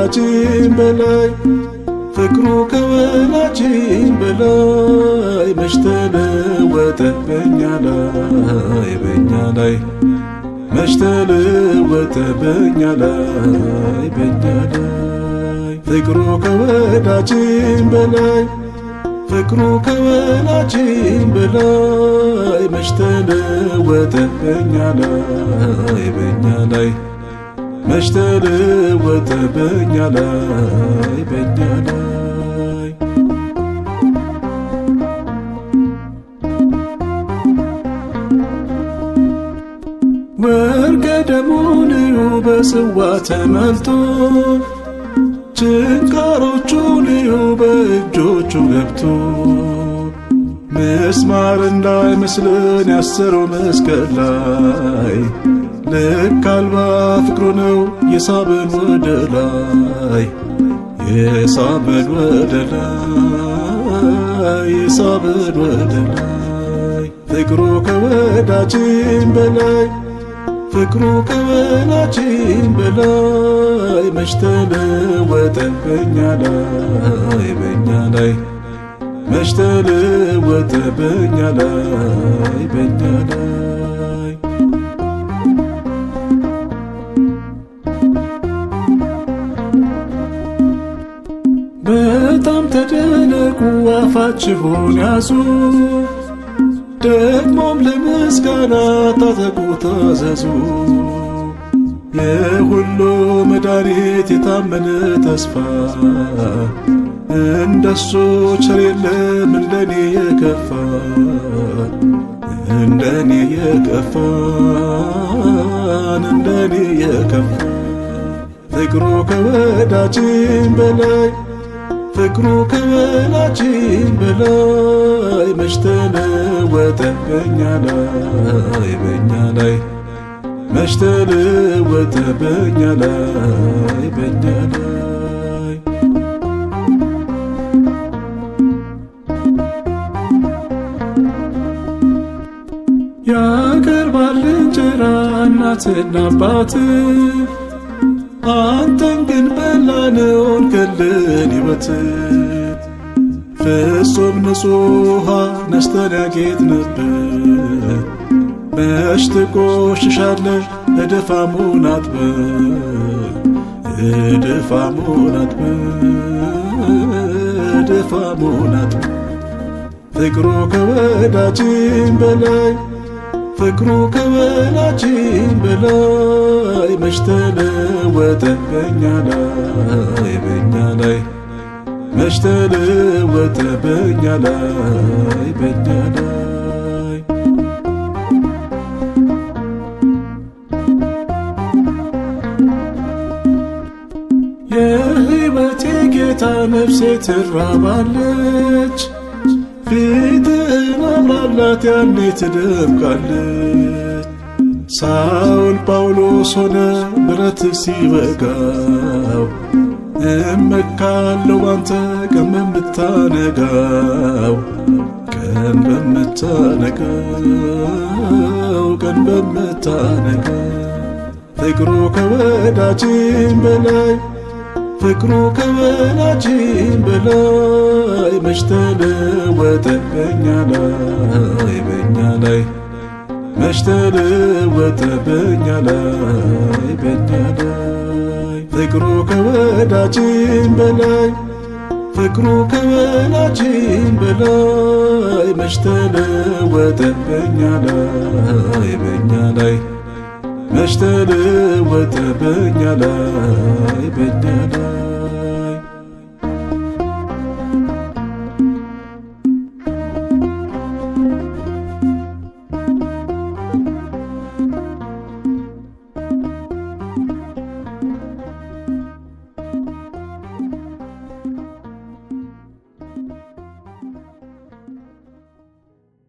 ከወዳጅም በላይ ፍቅሩ ከወዳጅም በላይ መች ተለወጠ በእኛ ላይ መች ተለወጠ በእኛ ላይ ፍቅሩ ከወዳጅም በላይ ፍቅሩ ከወዳጅም በላይ መች ተለወጠ በእኛ ላይ መች ተለወጠ በእኛ ላይ ወርቀ ደሙን በጽዋ ተመልቶ ችንካሮቹን በእጆቹ ገብቶ ምስማር እንዳይመስለን ያሰረው መስቀል ላይ ልክ አልባ ፍቅሩ ነው የሳበን ወደ ላይ የሳበን ወደ ላይ የሳበን ወደ ላይ ፍቅሩ ከወዳጅም በላይ ፍቅሩ ከወዳጅም በላይ መች ተለወጠ በእኛ ላይ መች ተለወጠ በእኛ ላይ በጣም ተደነቁ አፋችሁን ያዙ ደግሞም ለምስጋና ታጠቁ ታዘዙ የሁሉ መድኃኒት የታመነ ተስፋ እንደሱ ቸር የለም እንደኔ የከፋ እንደኔ የከፋ ፍቅሩ ከወዳጅም በላይ ፍቅሩ ከወዳጅም በላይ መች ተለወጠ በእኛ ላይ መች ተለወጠ በእኛ ላይ ያቀርባል እንጀራ እናትና አባት አንተን ግን በላነውን ከለን ሕይወት ፍጹም ንጹሕ ውሃ ነስተን ያጌጥንብህ መች ትቆሽሻለህ እድፋሙን አጥበህ ፍቅሩ ከወዳጅም በላይ ፍቅሩ ከወዳጅም በላይ መች ተለወጠ በእኛ ላይ መች ተለወጠ በእኛ ላይ የሕይወቴ ጌታ ነፍሴ ትራባለች ፊትህን አብራላት ያኔ ትደምቃለች ሳውል ጳውሎስ ሆነ ብረትህ ሲወጋው እመካለሁ ባንተ ቀን በምታነጋው ፍቅሩ ከወዳጅም በላይ ፍቅሩ ከወዳጅም በላይ መች ተለወጠ በእኛ ላይ መች ተለወጠ በእኛ ላይ ፍቅሩ ከወዳጅም በላይ ፍቅሩ ከወዳጅም በላይ መች ተለወጠ በእኛ ላይ መች ተለወጠ በእኛ ላይ